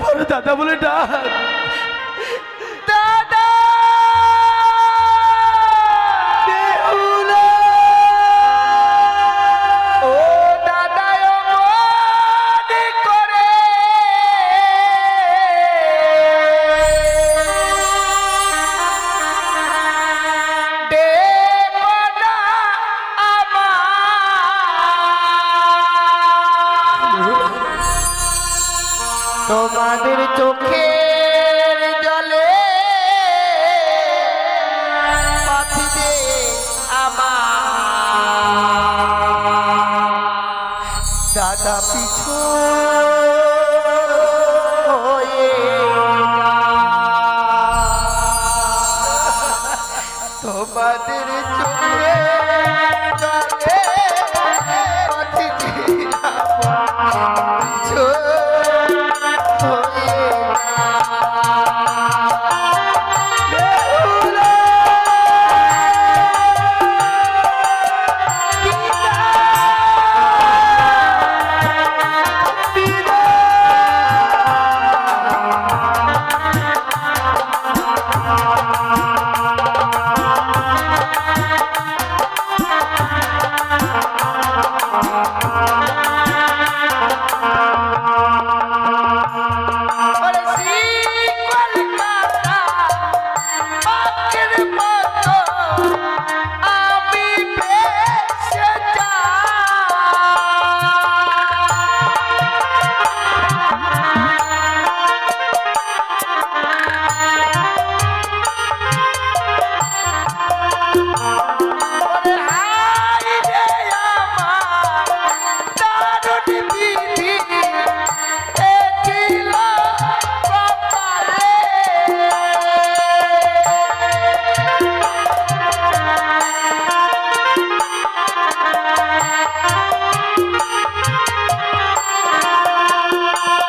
বলো দাদা বলে ডাক। দাদা বেহুলা, ও দাদা মনে করে দেখো না আমার তোমাদের চোখের জলে পাঠিয়ে আমার দাদা পিছু হয়ে তোমাদের চোখে জলে পাঠিয়ে আমার পিছু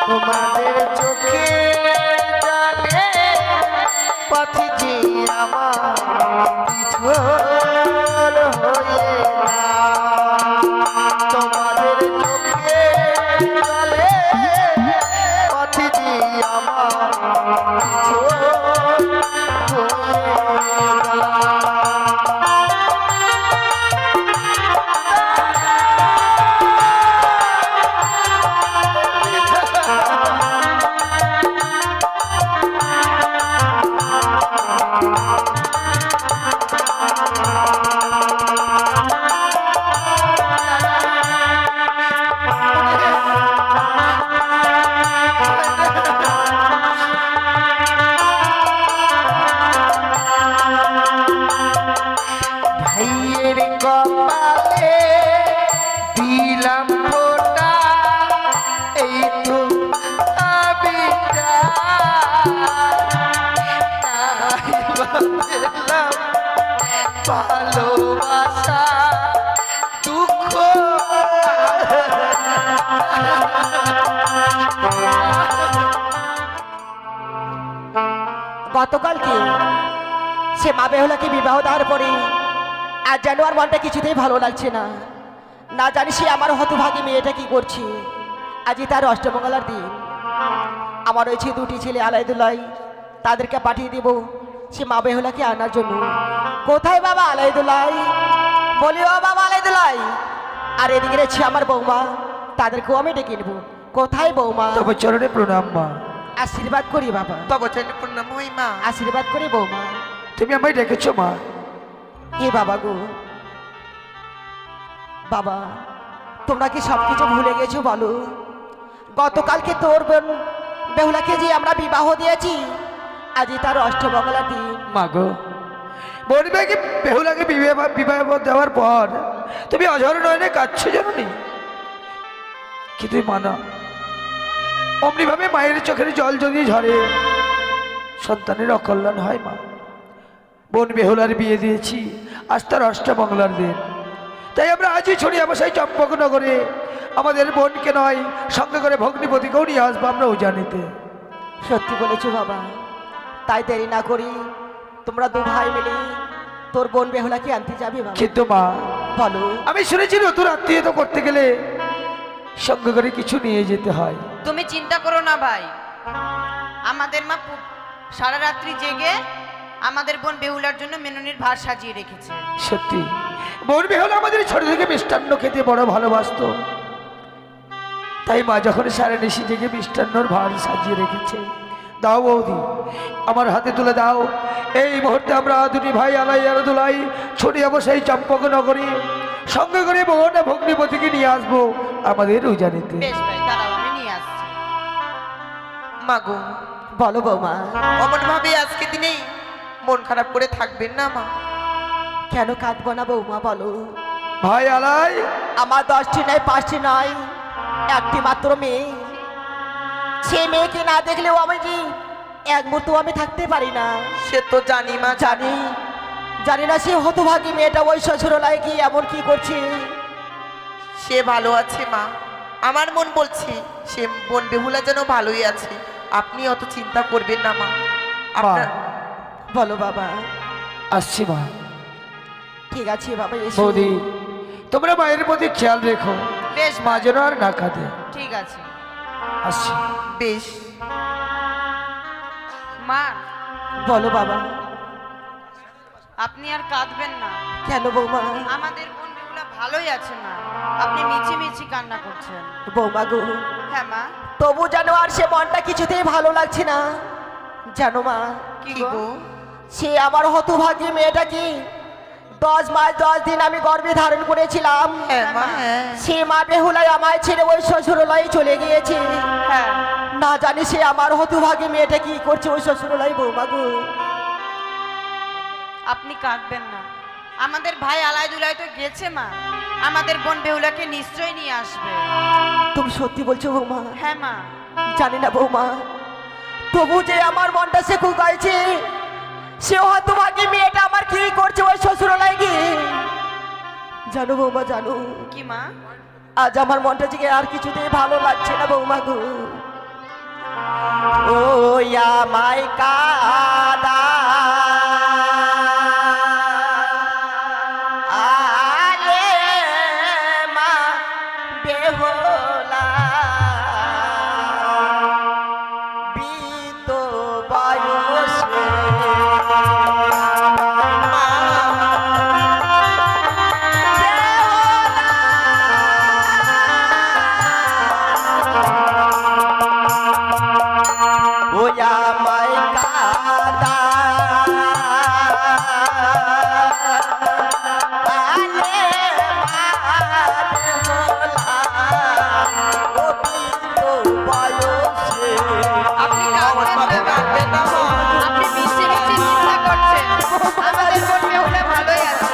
তোমাদের চোখে জলে পাঠিয়ে আমার পিছল হয়ে তোমাদের চোখে জলে পাঠিয়ে আমার পিছল ভাইয়ের কপালে দিলাম ফোঁটা এই তো আবিটা পেলাম ভালোবাসা দুঃখ গতকালকে সে মা বেহুলাকে বিবাহ দেওয়ার পরে আর যেন আর মনটা কিছুতেই ভালো লাগছে না। না জানি সে আমার হতভাগী মেয়েটা কি করছে। আজই তার অষ্টমঙ্গলার দিন। আমার রয়েছে দুটি ছেলে আলাইদুল্লাই, তাদেরকে পাঠিয়ে দেব সে মা বেহুলাকে আনার জন্য। কোথায় বাবা আলাইদুল্লাই? বলি ও বাবা আলাইদুল্লাই। আর এদিকে রয়েছে আমার বৌমা, তাদেরকেও আমি ডেকে নেব। কোথায় বৌমা? তবে চরণে প্রণাম মা। আশীর্বাদ করি বাবা। তবে চলে প্রণাম হই মা। আশীর্বাদ করি বৌমা। তুমি আমায় ডেকেছো মা। এ বাবা গো, বাবা তোমরা কি সব কিছু ভুলে গেছো বলো? গতকালকে তোর বোন বেহুলাকে যে আমরা বিবাহ দিয়েছি, আজই তার অষ্টমঙ্গলার দিন। মা গো, বনিবাকে বেহুলাকে বিবাহ দেওয়ার পর তুমি অঝর নয়নে কাঁদছো জানি, কিন্তু মানা অমনি ভাবে মায়ের চোখের জল যদি ঝরে সন্তানের অকল্যাণ হয় মা। বোন বেহুলার বিয়ে দিয়েছি, আজ তার অষ্টমঙ্গলার দিন। তাই আমরা আজই ছড়িয়ে বসাই চম্পকনগরে আমাদের বোনকে নয়, সঙ্গে করে ভগ্নিপতিকেও নিয়ে আসবো আমরা উজানিতে। সত্যি বলেছো বাবা, তাই দেরি না করি তোমরা দু ভাই মিলে তোর বোন বেহুলাকে আনতে যাবে বাবা। কিন্তু মা বলো। আমি শুনেছি নতুন আত্মীয়তা করতে গেলে সঙ্গে করে কিছু নিয়ে যেতে হয়। তুমি চিন্তা করো না ভাই, আমাদের মা সারা রাত্রি জেগে আমাদের বোন বেহুলার জন্য মেননির ভাত সাজিয়ে রেখেছে। সত্যি বোন বেহুলা আমাদের ছোট থেকে মিষ্টান্ন খেতে বড় ভালোবাসতো, তাই মা যখন সারা নিশি জেগে মিষ্টান্নর ভাত সাজিয়ে রেখেছে। দাও বৌদি, আমার হাতে তুলে দাও। এই মুহূর্তে আমরা দুটি ভাই আলাই আর দুলাই ছুটে যাবো সেই চম্পক নগরী, সঙ্গে করে বোন ভগ্নিপতিকে নিয়ে আসবো আমাদের উজানিতে। বেশ ভাই, দাঁড়াও আমি নিয়ে আসছি। মা গো, বলো বৌমা। অমন ভাবে আজকে দিনেই মন খারাপ করে থাকবেন না মা। কেন কাঁদবো না বৌমা, বলো। ভাই আলাই, আমার 10টি নয় 5টি নয়, একটি মাত্র মেয়ে। সে মেয়েকে না দেখলেও আমি কি এক মুহূর্ত আমি থাকতে পারি না। সে তো জানি মা, জানি জানি না সে হতভাগী মেয়েটা ওই শ্বশুরালয়ে কি এমন কি করছে। সে ভালো আছে মা, আমার মন বলছে সে বোন বেহুলা যেন ভালোই আছে। আপনি অত চিন্তা করবেন না মা। আপনার বলো বাবা। আসছি মা। ঠিক আছে বাবা, এসো। বৌদি, তোমরা মায়ের প্রতি খেয়াল রেখো, বেশ মা ভাই, যেন আর না কাঁদে। ঠিক আছে। আসছি। বেশ। মা, বলো বাবা। আপনি আর কাঁদবেন না। কেন বৌমা? আমাদের বোন বেহুলা ভালোই আছে মা, আপনি মিছি মিছি কান্না করছেন। বৌমা গো, হ্যাঁ মা। তবু জানো আর সে মনটা কিছুতেই ভালো লাগছে না, জানো মা। কি কি গো? গো? সে আমার হতভাগী মেয়েটা কি 10 মাস 10 দিন আমি গর্ভে ধারণ করেছিলাম। হ্যাঁ মা, হ্যাঁ। সে মা বেহুলায় আমায় ছেড়ে ওই শ্বশুরালয়ে চলে গিয়েছে। হ্যাঁ, না জানি সে আমার হতভাগী মেয়েটা কি করছে ওই শ্বশুরালয়ে। বৌমা গো, আপনি কাঁদবেন না। আমাদের ভাই আলাই দুলাই তো গেছে মা, আমাদের বোন বেহুলাকে নিশ্চয়ই নিয়ে আসবে। তুমি সত্যি বলছো বৌমা? হ্যাঁ মা। জানি না বৌমা, তবু যে আমার মনটা সে কুকাইছে, সে হতভাগী মেয়েটা আমার কি করছে ওই শ্বশুরালয়ে গিয়ে। জানো বৌমা, জানো কি মা? আজ আমার মনটা যে আর কিছুতেই ভালো লাগছে না বৌমা গো। ও আমায় কাদা আলে মা বেহুলা বিত বয়সে। ও আমায় কাদা আলে মা বেহুলা ও বিত বয়সে। আপনি কাঁদবেন না মা। আপনি মিছি মিছি চিন্তা করছেন, আমাদের বোন বেহুলা ভালোই আছে।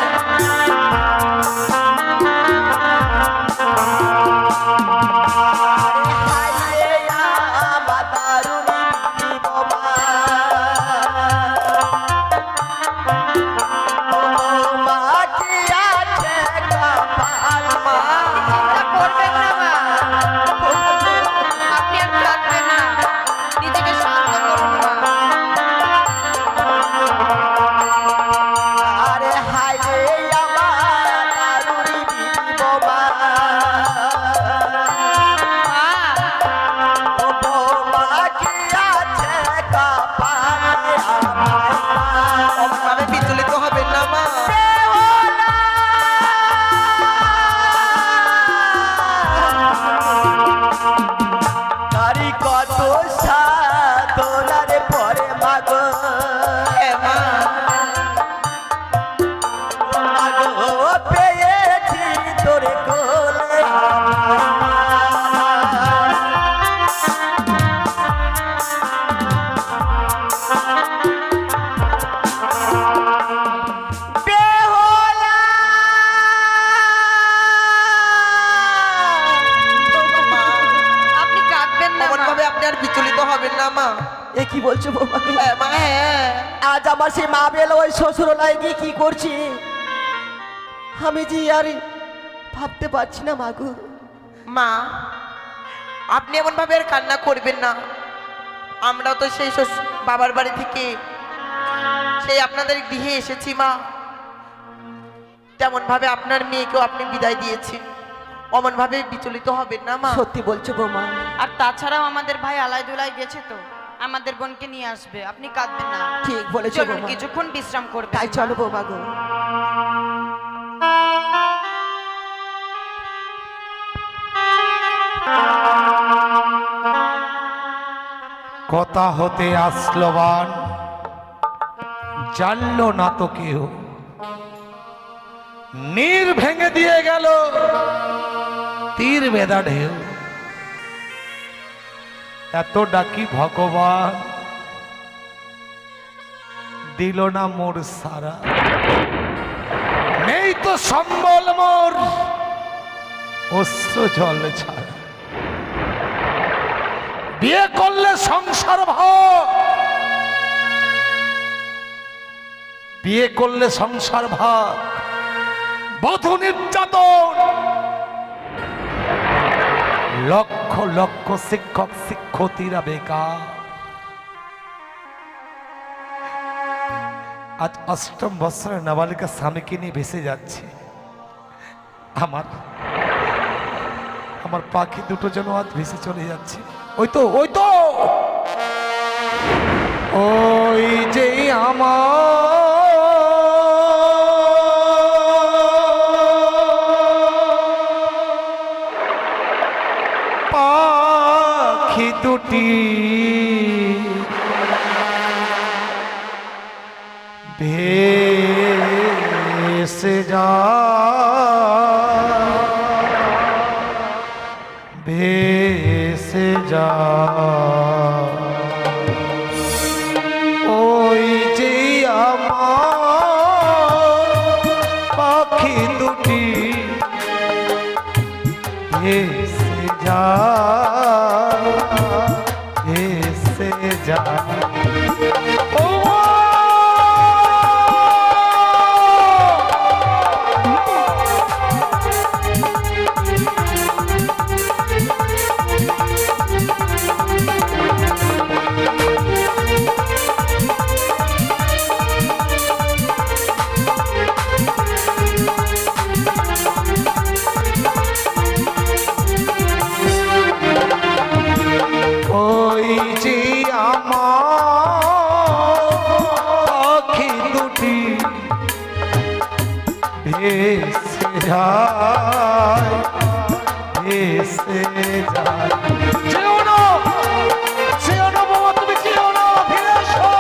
চিন্তা করবেন না মা, আপনি আর কাঁদবেন না, নিজেকে শান্ত করুন মা। অমন ভাবে বিচলিত হবেন না মা। কত সাধনার পরে মাগো, হ্যাঁ মা। মাগো পেয়েছি তোর কোলে। বেহুলা আপনি কাঁদবেন না অমন মা। ভাবে আপনি আর বিচলিত হবেন না মা। এ কি বলছো বৌমা? হ্যাঁ মা, হ্যাঁ। আজ আমার সে মা বেলা ওই শ্বশুরালয়ে গিয়ে কি করছি আমি যে আর ভাবতে পারছি না মাগো। মা, আপনি এমন ভাবে আর কান্না করবেন না। আমরাও তো সেই বাবার বাড়ি থেকে সেই আপনাদের গৃহে এসেছি মা। তেমন ভাবে আপনার মেয়েকেও আপনি বিদায় দিয়েছেন। অমন ভাবে বিচলিত হবেন না মা। সত্যি বলছো বৌমা। আর তাছাড়াও আমাদের ভাই আলাই দুলাই গেছে তো, আমাদের বোনকে নিয়ে আসবে, আপনি কাঁদবেন না। ঠিক বলেছো চলুন বৌমা। কিছুক্ষণ বিশ্রাম করবে। তাই চলো বৌমা গো। কথা হতে আসলো বান, জানলো না তো কেউ, নীর ভেঙে দিয়ে গেল তীর বেদা ঢেউ। এত ডাকি ভগবান, দিল না মোর সারা। নেই তো সম্বল মোর, অশ্রু জল ছাড়া। বিয়ে করলে সংসার ভাগ, বিয়ে করলে সংসার ভাগ, বধূ নির্যাতন। লক্ষ লক্ষ শিক্ষক শিক্ষার্থীরা বেকার। আজ অষ্টম বছরের নাবালিকা স্বামীকে নিয়ে ভেসে যাচ্ছে। আমার আমার পাখি দুটো যেন আজ ভেসে চলে যাচ্ছে। ওই তো ওই তো ওই যে আমার পাখি দুটি ভেসে যা ভেসে যা। ওই যে আমার পাখি দুটি ভেসে যা ভেসে যা। ও ওই যে আমার পাখি দুটি ভেসে যায় ভেসে যায়। যেও না যেও না বাবা, তুমি যেও না, ফিরে এসো।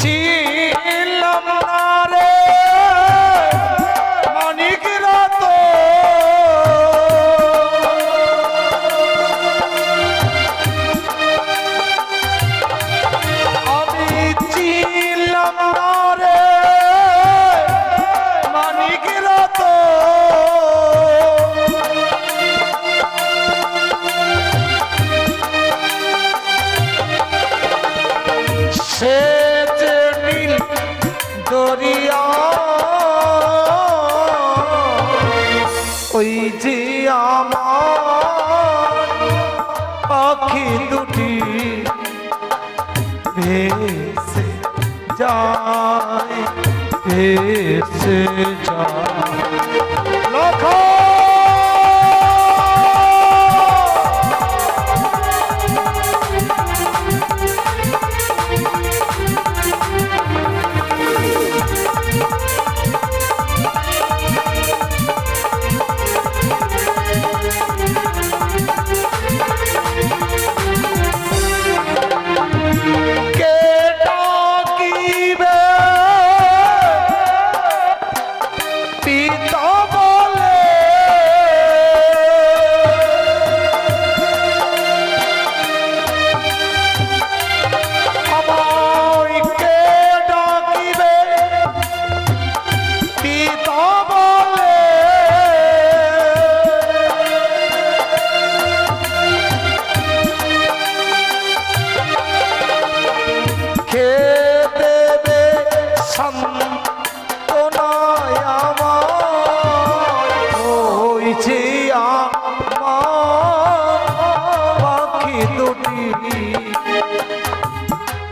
ছিলাম না রে মানিক রাত, আমি ছিলাম না রে মানিক রাত। সে যে নীল দরিয়া, ওই যে আমার পাখি দুটি ভেসে যায় ভেসে যায়। লক্ষ কে ডাকিবে পিতা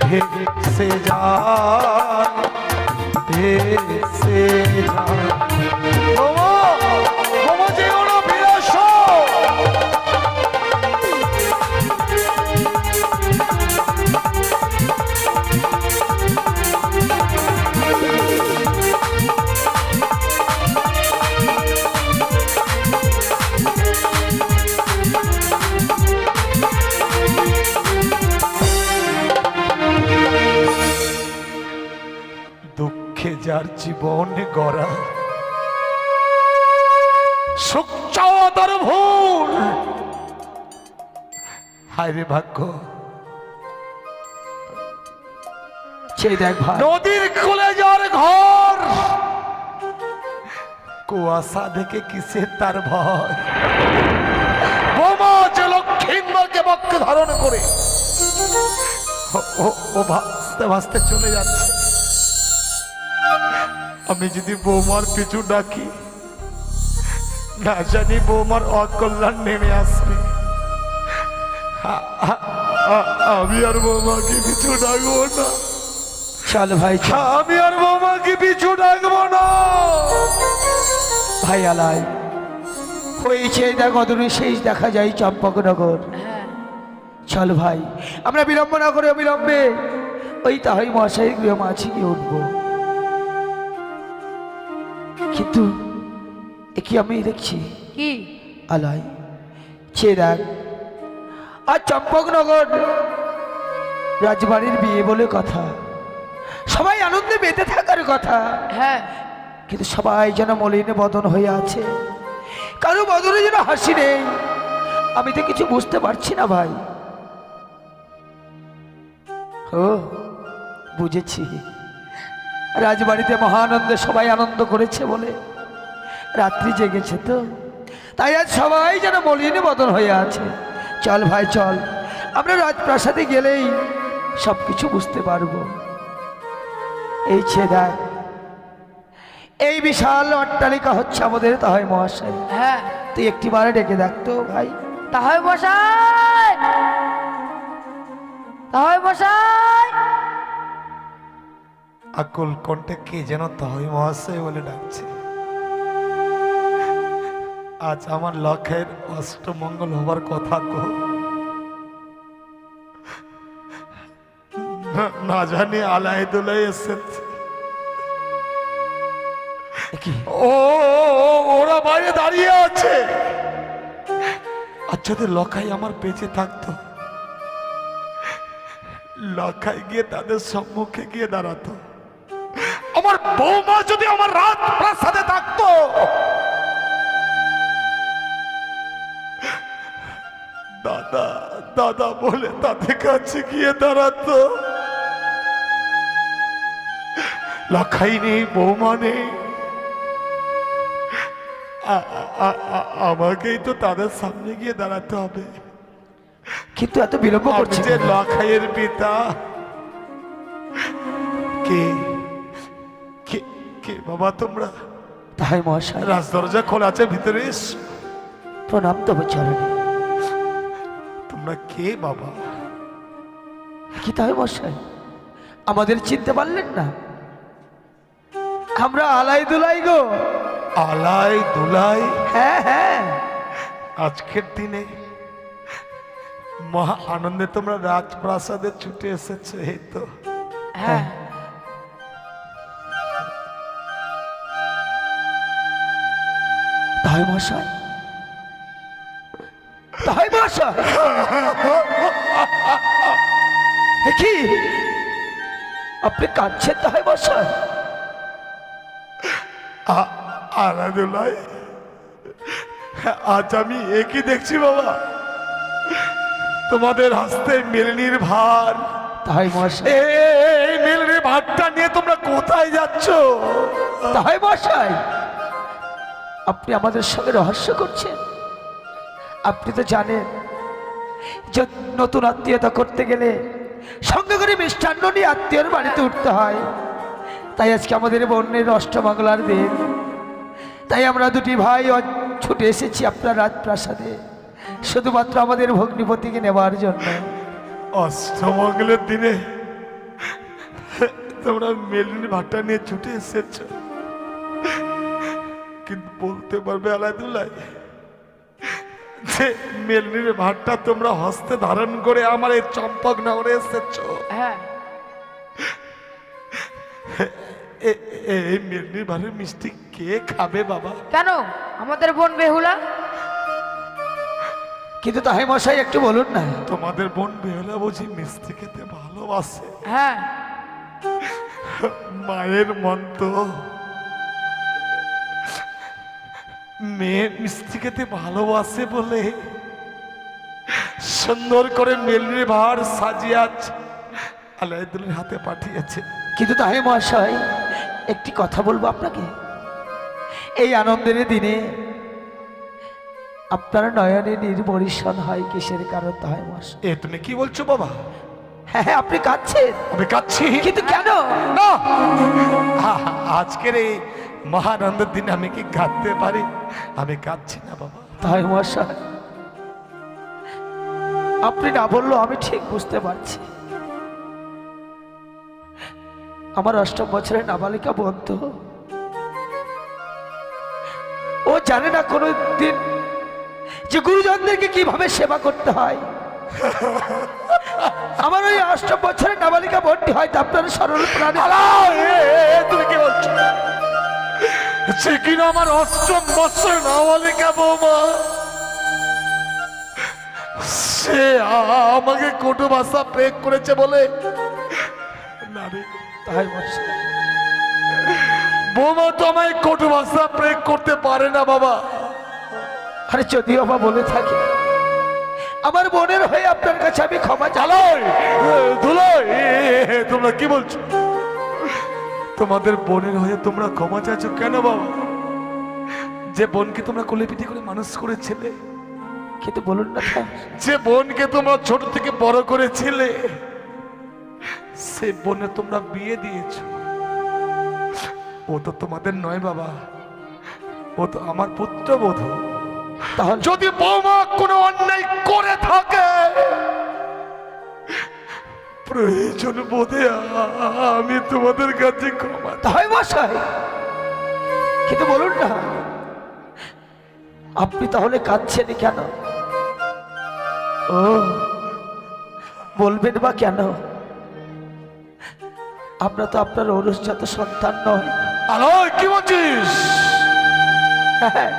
ভেসে যায় ভেসে যায়। ওমা, ওমা যেও না, ফিরে আসো। দুঃখে যার জীবন গড়া, সুখ চাওয়া তার ভুল। হায় রে ভাগ্য, সেই দেখ ভাই, নদীর কূলে যার ঘর, কুয়াশা দেখে কিসের তার ভয়। বোমা যে লক্ষ্মীন্দরকে বক্ষে ধারণ করে ও ভাসতে ভাসতে চলে যাচ্ছে। আমি যদি বৌমার পিছু ডাকি, না জানি বৌমার অকল্যাণ নেমে আসবে। আমি আর বৌমাকে পিছু ডাকবো না। চল ভাই চল। আমি আর বৌমাকে পিছু ডাকবো না। ভাই আলাই, হয়েছে দেখ অদূরে শেষ দেখা যায় চম্পকনগর। চল ভাই, আমরা বিলম্ব না করে অবিলম্বে ওই তাহাই মশাই গৃহ মাছি গিয়ে উঠবো। কিন্তু এ কি আমি দেখছি কি আলাই, সে দেখ আর চম্পকনগর রাজবাড়ির বিয়ে বলে কথা, সবাই আনন্দে মেতে থাকার কথা, হ্যাঁ কিন্তু সবাই যেন মলিনে বদন হয়ে আছে, কারো বদনে যেন হাসি নেই। আমি তো কিছু বুঝতে পারছি না ভাই। ও বুঝেছি, রাজবাড়িতে মহানন্দে সবাই আনন্দ করেছে বলে রাত্রি জেগেছে, তো তাই আজ সবাই যেন মলিনে বদন হয়ে আছে। চল ভাই চল, আমরা রাজপ্রাসাদে গেলেই সব কিছু বুঝতে পারবো। এই ছেদা, এই বিশাল অট্টালিকা হচ্ছে আমাদের তাহাই মহাশয়। হ্যাঁ তুই একটিবারে ডেকে দেখতো ভাই। তাহলে মশাই, তাহলে মশাই। আকুল কণ্ঠে কে যেন তাই মহাশয় বলে ডাকছে। আজ আমার লক্ষ্যের অষ্টমঙ্গল হবার কথা কো, না জানি আলাই দুলাই এসেছে। ও ওরা বাইরে দাঁড়িয়ে আছে। আর যদি লখাই আমার বেঁচে থাকতো, লখাই গিয়ে তাদের সম্মুখে গিয়ে দাঁড়াতো। আমার বৌমা যদি আমার রাত প্রাসাদে থাকতো, দাদা দাদা বলে তাদের কাছে গিয়ে দাঁড়াতো। লখাই নেই, বৌমা নেই, আমাকেই তো তাদের সামনে গিয়ে দাঁড়াতে হবে। কিন্তু এত বিলম্ব আমি করছে যে কেন? লখাইয়ের পিতা। কে কে কে বাবা তোমরা? তাহাই মহাশয়, রাজ দরজা খোলা আছে, ভিতরে এসো। প্রণাম তবে চরণে। তোমরা কে বাবা? কি তাহাই মহাশয়, আমাদের চিনতে পারলেন না? আমরা আলাই দুলাই গো। আলাই দুলাই? হ্যাঁ হ্যাঁ, আজকের দিনে মহা আনন্দে তোমরা রাজপ্রাসাদে ছুটে এসেছো। এই তো হ্যাঁ তাহাই মহাশয়, তাহাই মহাশয়। এ কি আপনি কাঁদছেন তাহাই মহাশয়? আলাই দুলাই, আজ আমি একই দেখছি বাবা, তোমাদের হাসতে মেলনির ভার। তাহাই মহাশয়, এই মেলনির ভারটা নিয়ে তোমরা কোথায় যাচ্ছ? তাহাই মহাশয়, আপনি আমাদের সঙ্গে রহস্য করছেন। আপনি তো জানেন যে নতুন আত্মীয়তা করতে গেলে সঙ্গে করে মিষ্টান্ন নিয়ে আত্মীয়র বাড়িতে উঠতে হয়। তাই আজকে আমাদের বন্যের অষ্টমঙ্গলার দিন, তাই আমরা দুটি ভাই ছুটে এসেছি আপনার রাজপ্রাসাদে শুধুমাত্র আমাদের ভগ্নিপতিকে নেওয়ার জন্য। অষ্টমঙ্গলের দিনে তোমরা মেলিনীর ভাটটা নিয়ে ছুটে এসেছ, কিন্তু বলতে পারবে আলাদুল্লাহ যে মেলিনীর ভাটটা তোমরা হস্তে ধারণ করে আমার এই চম্পকনগরে এসেছ? হ্যাঁ, এই মেলিনীর ভাটের মিষ্টি কে খাবে বাবা? কেন? আমাদের বোন বেহুলা। কিন্তু তাই মশাই একটু বলুন না, তোমাদের বোন বেহুলা বুঝি মিষ্টি খেতে ভালোবাসে? হ্যাঁ, মায়ের মন তো মেয়ে মিষ্টি খেতে ভালোবাসে বলে সুন্দর করে মেলিনীর ভার সাজিয়ে আলাইদুলের হাতে পাঠিয়েছে। কিন্তু তাই মশাই একটি কথা বলবো আপনাকে, এই আনন্দের দিনে আপনার নয়নে নির্বরিশন হয় কিসের কারণ তাই মশাই? এ তুমি কি বলছো বাবা? হ্যাঁ হ্যাঁ, আপনি কাঁদছেন, আমি কাঁদছি? কিন্তু কেন? না, আজকের এই মহানন্দের দিনে আমি কি কাঁদতে পারি? আমি কাঁদছি না বাবা। তাই মশাই আপনি না বললেও আমি ঠিক বুঝতে পারছি। আমার 8 বছরের নাবালিকা বন্ধু, ও জানে না কোনো দিন যে গুরুজনদেরকে কিভাবে সেবা করতে হয়। আমার ওই 8 বছরের নাবালিকা বোনটি হয়তো আপনার সরল প্রাণে। তুমি কি বলছো? সে কিনা আমার 8 বছরের নাবালিকা বৌমা, সে আমাকে কটু ভাষা প্রয়োগ করেছে বলে? না রে, তাই মশাই বৌমা তো আমায় কটু ভাষা প্রয়োগ করতে পারে না বাবা। আরে যদিও বা বলে থাকে, আমার বোনের হয়ে আপনার কাছে আমি ক্ষমা চাই। ধুলোই, তোমরা কি বলছো? তোমাদের বোনের হয়ে তোমরা ক্ষমা চাইছো কেন বাবা? যে বোনকে তোমরা কোলে পিঠে করে মানুষ করেছিলে, কিন্তু বলুন না তাই, যে বোনকে তোমরা ছোট থেকে বড় করেছিলে, সে বোনে তোমরা বিয়ে দিয়েছো। ও তো তোমাদের নয় বাবা, ও তো আমার পুত্রবধূ। তাহলে যদি বৌমা কোনো অন্যায় করে থাকে, প্রয়োজন বোধে আমি তোমাদের কাছে ক্ষমা। তাই মশাই, কিন্তু বলুন না আপনি তাহলে কাঁদছেন কেন? ও বলবেন বা কেন? আমরা তো আপনার ঔরসজাত সন্তান নয়। আলোয় কি বলছিস? হ্যাঁ,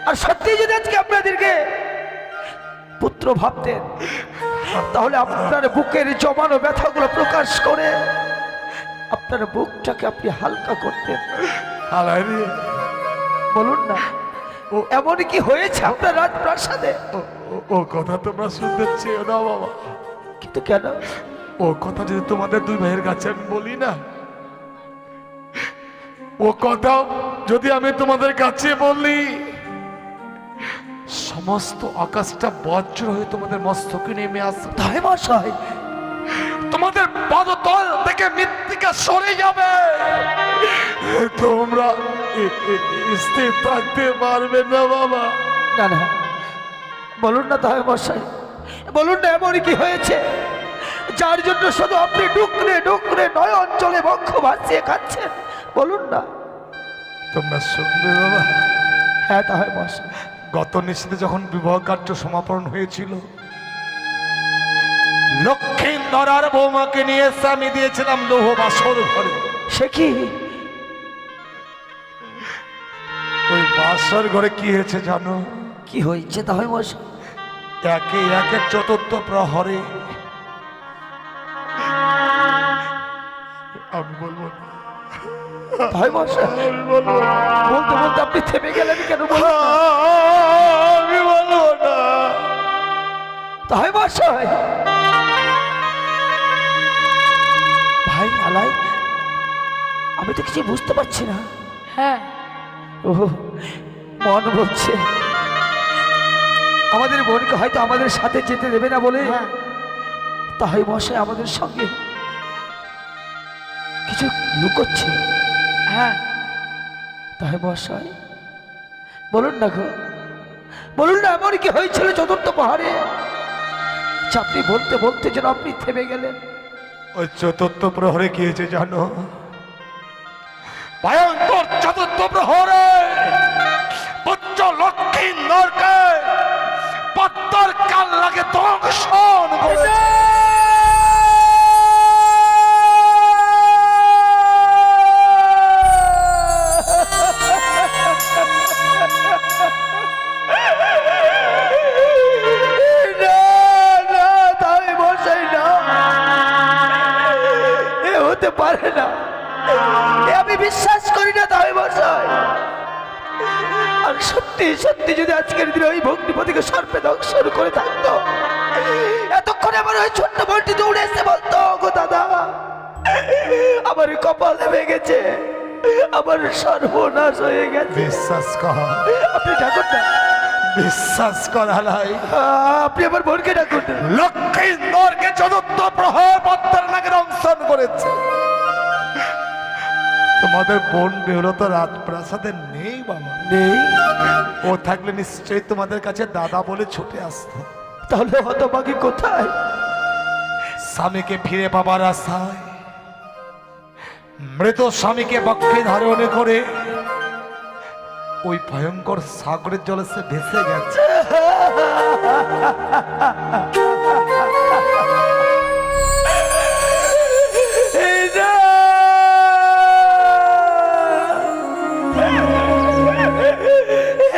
আর সত্যি যদি আজকে আপনাদেরকে পুত্র ভাবতেন, তাহলে আপনার বুকের জমানো ব্যথাগুলো প্রকাশ করে আপনার বুকটাকে আপনি হালকা করতেন। আলাই রে, বলুন না ও এমন কি হয়েছে আপনার রাজপ্রাসাদে? ও কথা তোমরা শুনতে চেয়েও না বাবা। কিন্তু কেন? ও কথা যদি তোমাদের দুই ভাইয়ের কাছে আমি বলি না, ও কথা যদি আমি তোমাদের কাছে বলি, সমস্ত আকাশটা বজ্র হয়ে তোমাদের মস্তকে নেমে আসবে। তাই মশাই, তোমাদের পদতল থেকে মৃত্তিকা সরে যাবে, তোমরা স্থির থাকতে পারবে না বাবা। না না, বলুন না তাই মশাই, বলুন না এমন কি হয়েছে যার জন্য শুধু আপনি ডুকরে ডুকরে নয় অঞ্চলে বক্ষ ভাসিয়ে খাচ্ছেন? বলুন না। তোমরা শুনবে বাবা। হ্যাঁ তাই মশাই, গত নিশীথে যখন বিবাহ কার্য সমাপন হয়েছিল, লক্ষ্মীন্দরার বৌমাকে নিয়ে এসে আমি দিয়েছিলাম লৌহ বাসর ঘরে। সে কি? ওই বাসর ঘরে কি হয়েছে জানো? কি হয়েছে তাই মশাই? একে একে চতুর্থ প্রহরে, আমি বলবো না, তাই মশাই, আমি বলবো না, বলতে বলতে আপনি থেমে গেলেন কেন? বলুন না। আমি বলবো না। তাই মশাই, ভাই আলাই, আমি তো কিছু বুঝতে পারছি না। হ্যাঁ, ও মন বলছে আমাদের বোনকে হয়তো আমাদের সাথে যেতে দেবে না বলে তাই মশাই আমাদের সঙ্গে কিছু লুকোচ্ছে। হ্যাঁ, তাই মশাই বলুন না গো, বলুন না এমন কি হয়েছিল চতুর্থ পাহাড়ে? আপনি বলতে বলতে যেন আপনি থেমে গেলেন। ওই চতুর্থ প্রহরে কি হয়েছে জানো? ভয়ঙ্কর চতুর্থ প্রহরে পুত্র লক্ষ্মী নরকে পদ্মার কাল লাগে দংশন করেছে। না, না, তাই মশাই না। এ হতে পারে না, এ আমি বিশ্বাস করি না তাই মশাই। আর সত্যি সত্যি যদি আজকের দিনে ওই ভগ্নিপতিকে সর্পে দংশন করে থাকতো, এতক্ষণে আমার ওই ছোট্ট বোনটি দৌড়ে এসে বলতো, গো দাদা আমার কপাল ভেঙেছে, আমার সর্বনাশ হয়ে গেছে। বিশ্বাস কর, আপনি ডাকুন না, বিশ্বাস কর হালাই। আপনি আমার বোনকে ডাকুন না। লক্ষ্মী নরকে চতুর্থ প্রহর পদ্মার নাকে দংশন করেছে। তোমাদের বোন বেহুলা তো রাজপ্রাসাদে নেই বাবা। নেই? ও থাকলে নিশ্চয়ই তোমাদের কাছে দাদা বলে ছুটে আসতো। তাহলে হতভাগী কোথায়? স্বামীকে ফিরে পাবার আশায় মৃত স্বামীকে বক্ষে ধারণ করে ওই ভয়ঙ্কর সাগরের জলে সে ভেসে গেছে। এই না!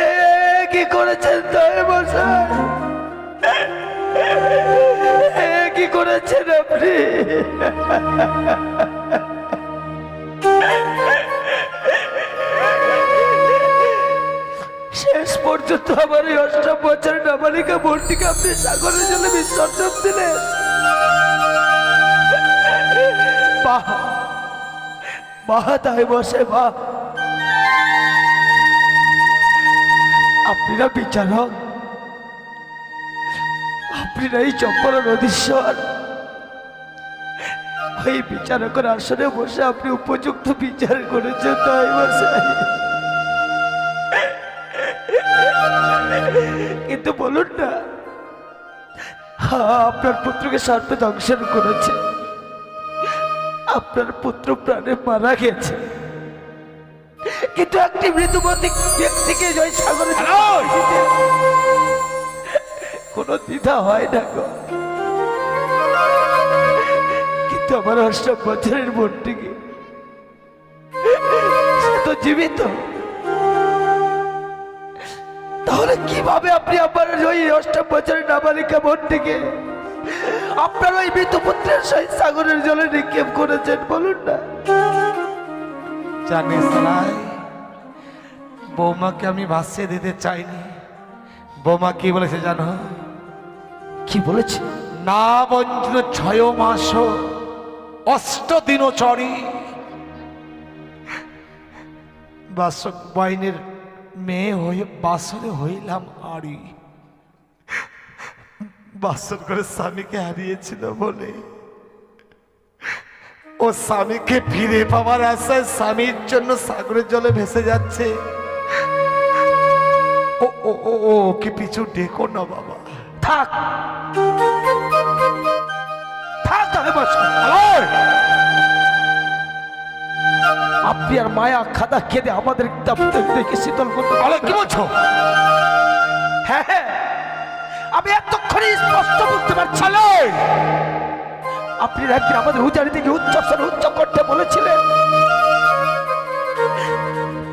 এ কি করেছেন দয়া মশাই? এ কি করেছেন আপনি? শেষ পর্যন্ত আমার এই 8 বছরের নাবালিকা বোনটিকে আপনি সাগরের জলে বিসর্জন দিলেন। বাহ বাহ, তাই বসে বাহ। আপনারা বিচারক, আপনারা এই চম্পল নদীশ্বর, ওই বিচারকের আসনে বসে আপনি উপযুক্ত বিচার করেছেন তাই বসে। কিন্তু বলুন না, আপনার পুত্রকে সর্পে দংশন করেছে, আপনার পুত্র প্রাণে মারা গেছে, কিন্তু একটি মৃত্যুবতী ব্যক্তিকে ওই সাগরে দিতে কোনো দ্বিধা হয় না গো। কিন্তু আমার 8 বছরের বোনটিকে, সে তো জীবিত। তাহলে কিভাবে আপনি আপনার ওই 8 বছরের নাবালিকা বোনটিকে আপনার ওই মৃত পুত্রের সহিত সাগরের জলে নিক্ষেপ করেছেন বলুন না? জানিস নাই, বৌমাকে আমি ভাসিয়ে দিতে চাইনি। বৌমা কি বলেছে জানো? কি বলেছে? না বঞ্চিত 6 মাস 8 দিন চড়ি বাসক বাইনের মেয়ে হয়ে বাসরে হইলাম আড়ি। বাসর করে স্বামীকে হারিয়েছিল বলে ও স্বামীকে ফিরে পাওয়ার আশায় স্বামীর জন্য সাগরের জলে ভেসে যাচ্ছে। ও ও ও ও কি পিছু ডেকো না বাবা। থাক থাক তাহলে বসো। আপনি আর মায়া খাদা খেদে আমাদের দেখে শীতল করতে কি বলছো? হ্যাঁ হ্যাঁ, আমি এতক্ষণে স্পষ্ট বুঝতে পারছি। আপনি একদিন আমাদের উজানি থেকে উচ্চ করতে বলেছিলেন,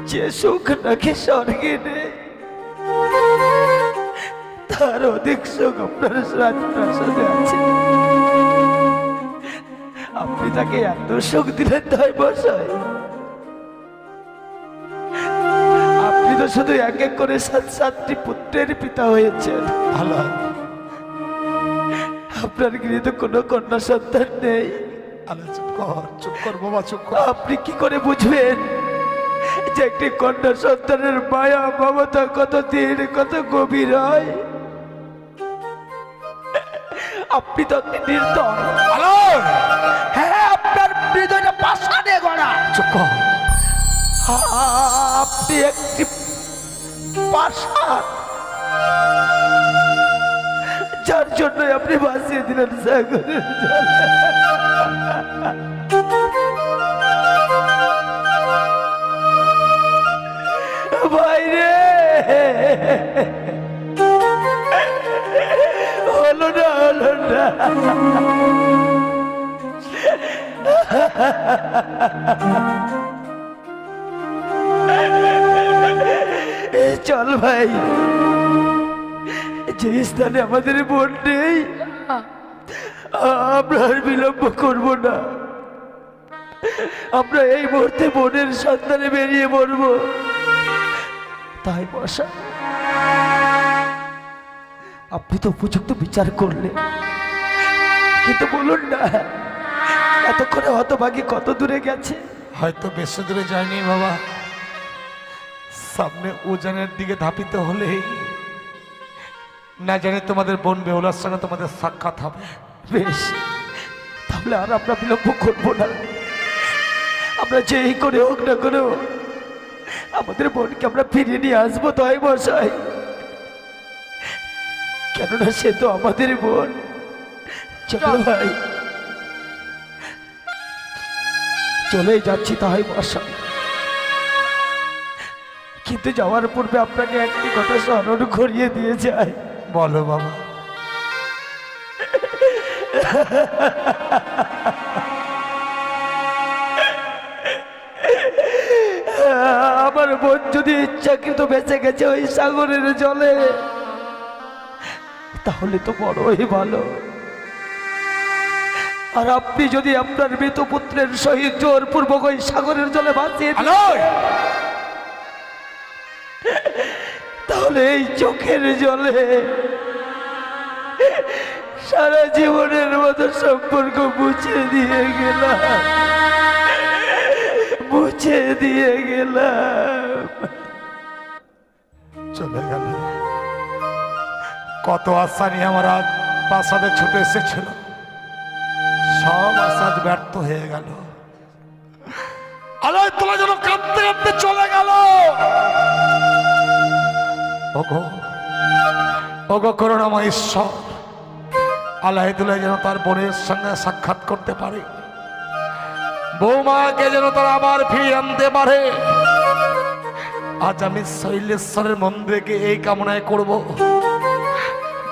যে সুখ নাকি স্বর্গে নেই তার অধিক সুখ আপনার রাজপ্রাসাদে আছে। আপনি তাকে এত সুখ দিলেন তাই বসায়। আপনি তো শুধু এক এক করে 7টি পুত্রের পিতা হয়েছেন। ভালো, আপনার গৃহে কোনো কন্যা সন্তান নেই। চুপ কর বাবা, চুপ কর। আপনি কি করে বুঝবেন যে একটি কন্যা সন্তানের মায়া মমতা কত দিন কত গভীর হয়? আপনি তো নির্দয়। হ্যাঁ, আপনার হৃদয়টা পাষাণে গড়া। চুপ কর। আপনি একটি পাষাণ, যার জন্য আপনি ভাসিয়ে দিলেন সাগরের জলে। বাইরে হলো না, হলো না। চল ভাই, যে স্থানে আমাদের বোন নেই আমরা আর বিলম্ব করবো না। আমরা এই মুহূর্তে বোনের সন্ধানে বেরিয়ে পড়বো। তাই বসা, আপনি তো উপযুক্ত বিচার করলেন, কিন্তু বলুন না এতক্ষণে হতভাগী কত দূরে গেছে? হয়তো বেশি দূরে যায়নি বাবা, সামনে উজানের দিকে ধাপিত হলেই না জানি তোমাদের বোন বেহুলার সঙ্গে তোমাদের সাক্ষাৎ হবে। বেশ, তাহলে আর আমরা বিলম্ব করবো না। আমরা যেই করে হোক না করে আমাদের বোনকে আমরা ফিরিয়ে নিয়ে আসবো। তাই মশাই, কেননা সে তো আমাদের বোন। চলো ভাই, চলেই যাচ্ছি। তাই মশাই, কিন্তু যাওয়ার পূর্বে আপনাকে একটি কথা স্মরণ করিয়ে দিয়ে যায়। বলো বাবা। আমার বোন যদি ইচ্ছাকৃত বেঁচে গেছে ওই সাগরের জলে, তাহলে তো বড়ই ভালো। আর আপনি যদি আপনার মৃত পুত্রের সহিত জোরপূর্বক ওই সাগরের জলে ভাসিয়ে দিন, তাহলে এই চোখের জলে সারা জীবনের মতো সম্পর্ক মুছে দিয়ে গেলাম, মুছে দিয়ে গেলাম। চলে গেল। কত আশা নিয়ে আমার আজ প্রাসাদে ছুটে এসেছিল, সব আশা আজ ব্যর্থ হয়ে গেল। আলোয় তোলা যেন কাঁদতে কাঁদতে চলে গেল। ওগো, ওগো করুণাময় ঈশ্বর, আল্লাহ দুলাই যেন তার বোনের সঙ্গে সাক্ষাৎ করতে পারে, বৌমাকে যেন তারা আবার ফিরিয়ে আনতে পারে। আজ আমি শৈলেশ্বরের মন্দিরে গিয়ে এই কামনায় করব,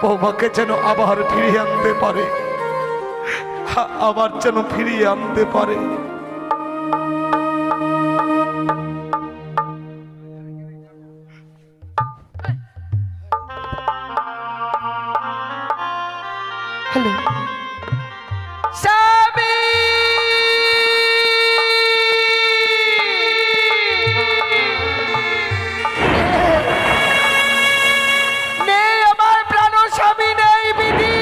বৌমাকে যেন আবার ফিরিয়ে আনতে পারে, আবার যেন ফিরিয়ে আনতে পারে। হ্যালো নেই আমার প্রাণ স্বামী, নেই বিধি।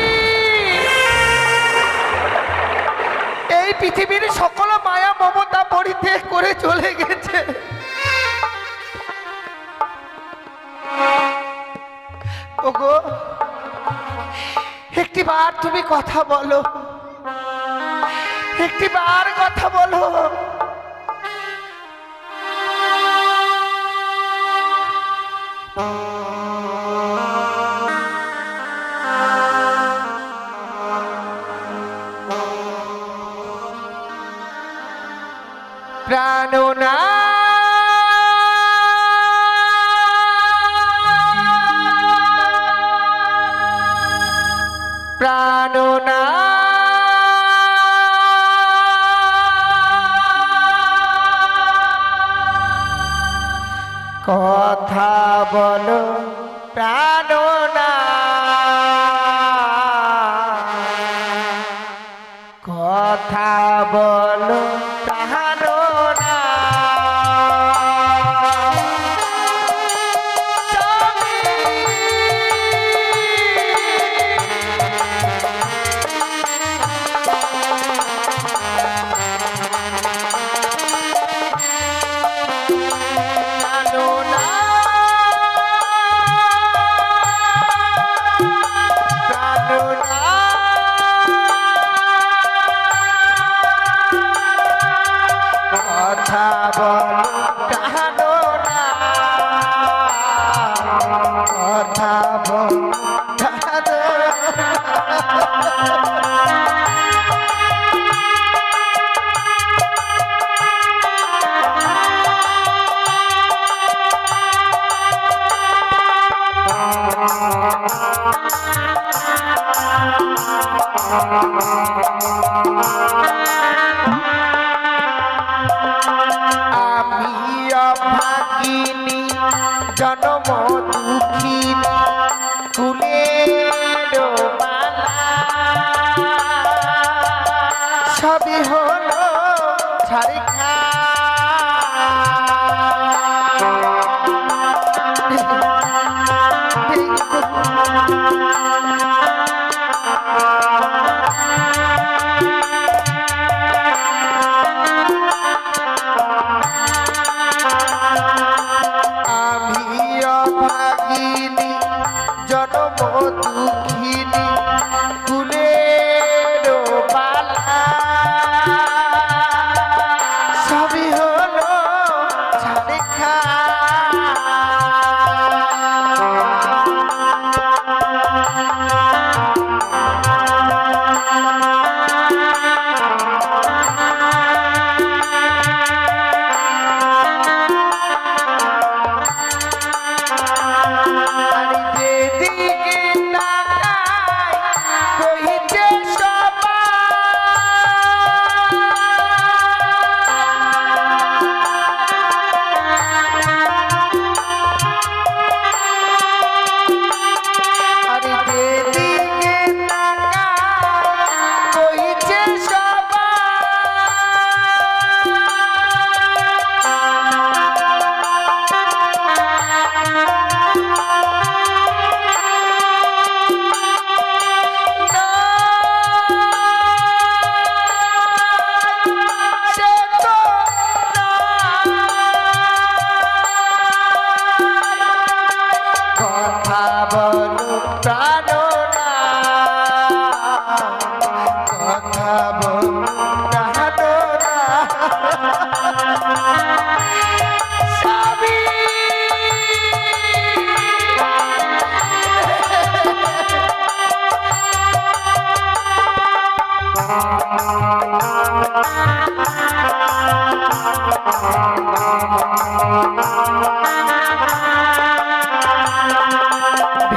এই পৃথিবীর সকল মায়া মমতা পরিত্যাগ করে চলে গেছে। ওগো, একটিবার তুমি কথা বলো, একটিবার কথা বলো। প্রাণনা প্রাণনা কথা বলো প্রাণনা, কথা বলো প্রাণনা। দুঃখিনী কুলের বালা সবই হলো ছাড়ে খা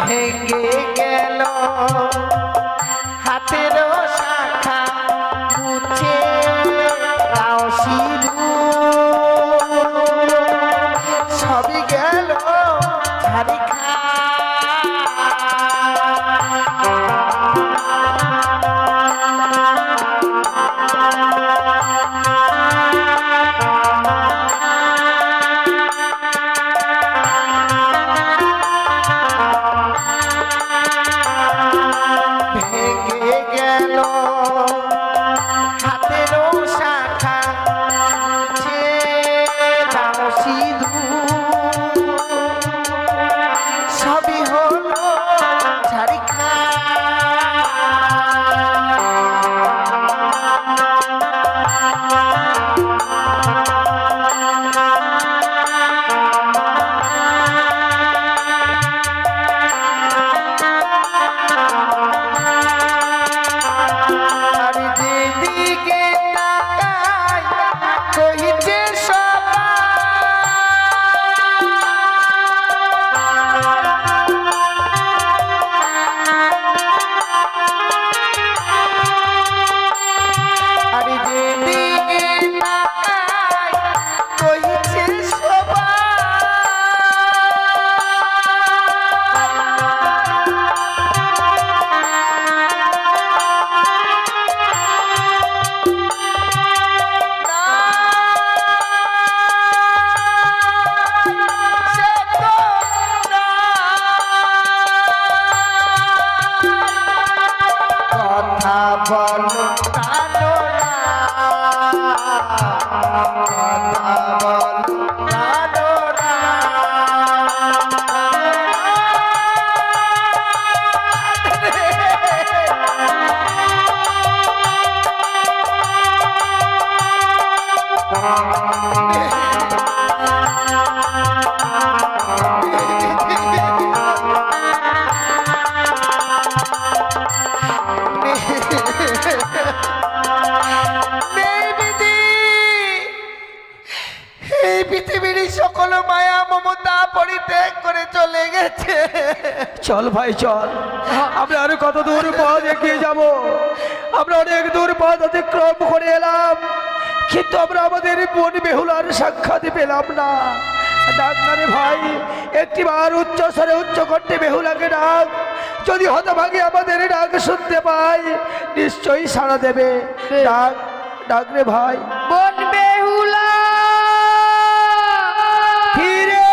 ভেঙে গেল হাতের শাখা মুছে দাও সিঁদুর সবই গেল ছাড়ি খা ভেঙে গেল হাতের শাখা মুছে দাও সিঁদুর সবই হলো ছাড়ি খা আর যেদিকে তাকাই কহিছে সবাই আর যেদিকে তাকাই কহিছে কথা বলো কানো না কথা বলো কানো না এই পৃথিবীর সকল মায়া মমতা পরিত্যাগ করে চলে গেছে চল ভাই চল, আমরা আরো কত দূর পথ এগিয়ে যাব। আমরা অনেক দূর পথ অতিক্রম করে এলাম, কিন্তু আমরা আমাদের বোন বেহুলার সাক্ষাৎ পেলাম না। ডাক না রে ভাই, একটিবার উচ্চ স্বরে উচ্চ কণ্ঠে বেহুলাকে ডাক। যদি হতভাগী আমাদের ডাক শুনতে পাই, নিশ্চয়ই সাড়া দেবে। ডাক ডাক রে ভাই। বোন বেহুলা ফিরে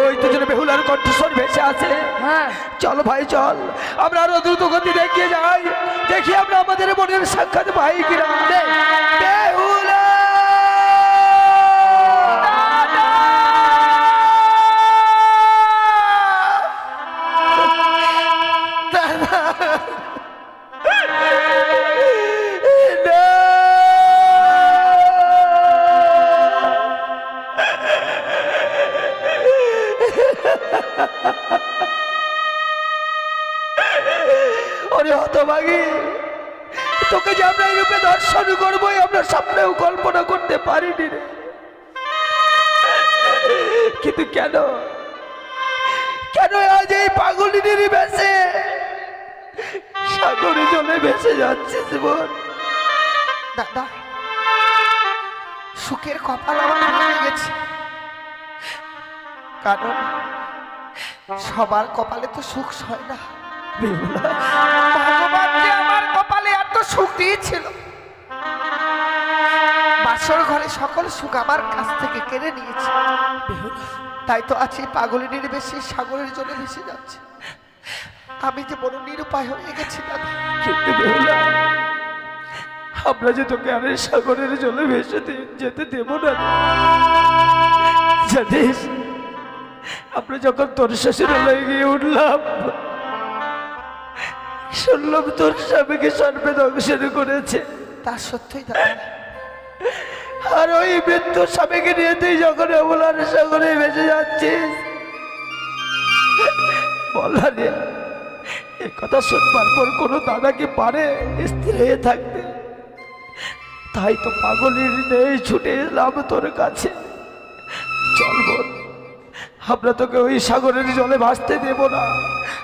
ওই তো যেন বেহুলার কণ্ঠস্বর ভেসে আছে। হ্যাঁ চলো ভাই চল আমরা আরো দ্রুত গতি দেখিয়ে যাই, দেখি আমরা আমাদের মনের সাক্ষাৎ ভাই কিনা। বেহুলা ওরে হতভাগী, তোকে যে আমরা এই রূপে দর্শন করবোই আমরা স্বপ্নেও কল্পনা করতে পারিনি রে। কিন্তু কেন কেন আজ এই পাগলিনীর ভেসে সাগরে জলে ভেসে যাচ্ছে জীবন? দাদা, সুখের কপাল আমার ভেঙে গেছে, কারণ সবার কপালে তো সুখ হয় না। ভগবান যে আমার কপালে এত সুখ দিয়েছিল, বাসর ঘরে সকল সুখ আমার কাছ থেকে কেড়ে নিয়েছে। তাই তো আছে পাগলিনীর বেশি সাগরের জন্য ভেসে যাচ্ছে। আমি যে বড় নিরুপায় হয়ে গেছি দাদা। কিন্তু বেহুলা, আমরা যে তোকে আর এই সাগরের জলে ভেসে যেতে দেব না। জানিস, আমরা যখন তোর শ্বশুরালয়ে গিয়ে উঠলাম, শুনলাম তোর স্বামীকে সর্বে দংশন করেছে। তা সত্যই দাদা। আর ওই মৃত্যু স্বামীকে নিয়ে তুই যখন অবলার সাগরে ভেসে যাচ্ছিস, বললা রে, এ কথা শুনবার পর কোনো দাদা কি পারে স্থির হয়ে থাকতে? তাই তো পাগলের নেই ছুটে এলাম তোর কাছে। চল বোন, আমরা তোকে ওই সাগরের জলে ভাসতে দেব না,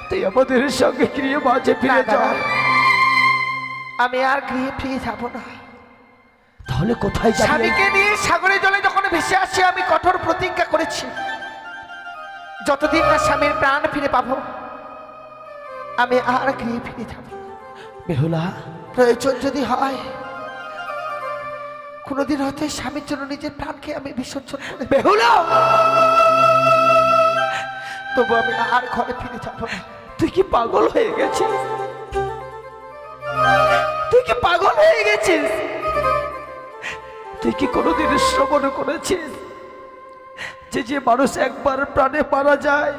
তুই আমাদের সঙ্গে গৃহে মাঝে ফিরে না, যা। দাদা, আমি আর গৃহে ফিরে যাব না। তাহলে কোথায় যাবি? স্বামীকে নিয়ে সাগরের জলে যখন ভেসে আসি, আমি কঠোর প্রতিজ্ঞা করেছি, যতদিন না স্বামীর প্রাণ ফিরে পাবো আমি আর গৃহে ফিরে যাব না। বেহুলা, প্রয়োজন যদি হয় কোনোদিন হয়তো এই স্বামীর জন্য নিজের প্রাণকে আমি বিসর্জন করে দেব। বেহুলা, তবু আমি আর ঘরে ফিরে যাব না। তুই কি পাগল হয়ে গেছিস? তুই কি পাগল হয়ে গেছিস? তুই কি কোনোদিন শ্রবণ করেছিস যে যে মানুষ একবার প্রাণে মারা যায়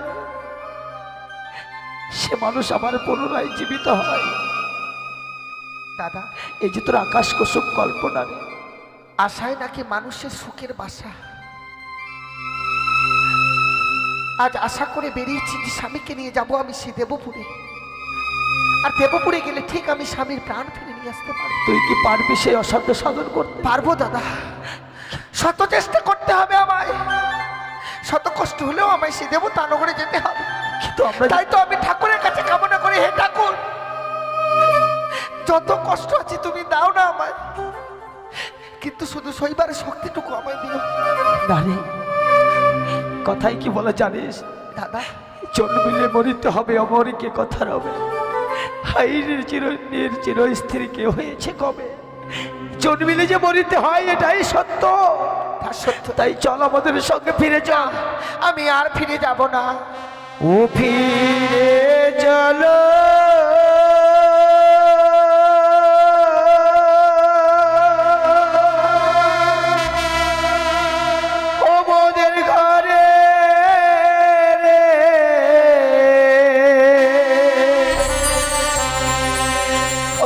সে মানুষ আবার পুনরায় জীবিত হয়? দাদা, এই যে তোর আকাশ কুসুম কল্পনা রে, আশায় নাকি মানুষের সুখের বাসা। আজ আশা করে বেরিয়েছি যে স্বামীকে নিয়ে যাব আমি সেই দেবপুরে। আর দেবপুরে গেলে ঠিক আমি স্বামীর প্রাণ ফিরে নিয়ে আসতে পারবো। তুই কি পারবি সেই অসাধ্য সাধন করতে? পারবো দাদা, শত চেষ্টা করতে হবে আমায়, শত কষ্ট হলেও আমায় সে দেবতানগরে যেতে হবে। কিন্তু আমরা তাই তো আমি ঠাকুরের কাছে কামনা করি, হে ঠাকুর, যত কষ্ট আছে তুমি দাও না আমায়, কিন্তু শুধু সইবার শক্তিটুকু আমায় দিও। নারী কথাই কি বলে জানিস দাদা? জন্মিলে মরিতে হবে, অমরকে কথা রবে। হাইরের চিরস্থির কে হয়েছে কবে? জন্মিলে যে মরিতে হয় এটাই সত্য। তা সত্য। তাই চল আমাদের সঙ্গে ফিরে চল। আমি আর ফিরে যাব না। ও ফিরে চলো ও মোদের ঘরে রে,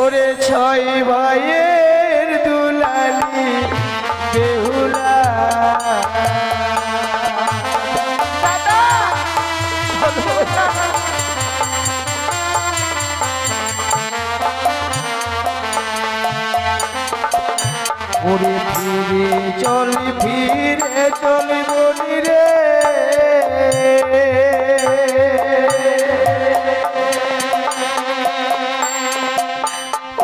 ওরে ছয় ভাইয়ের দুলালি বেহুলা। ওরে ফিরে চল বলি রে,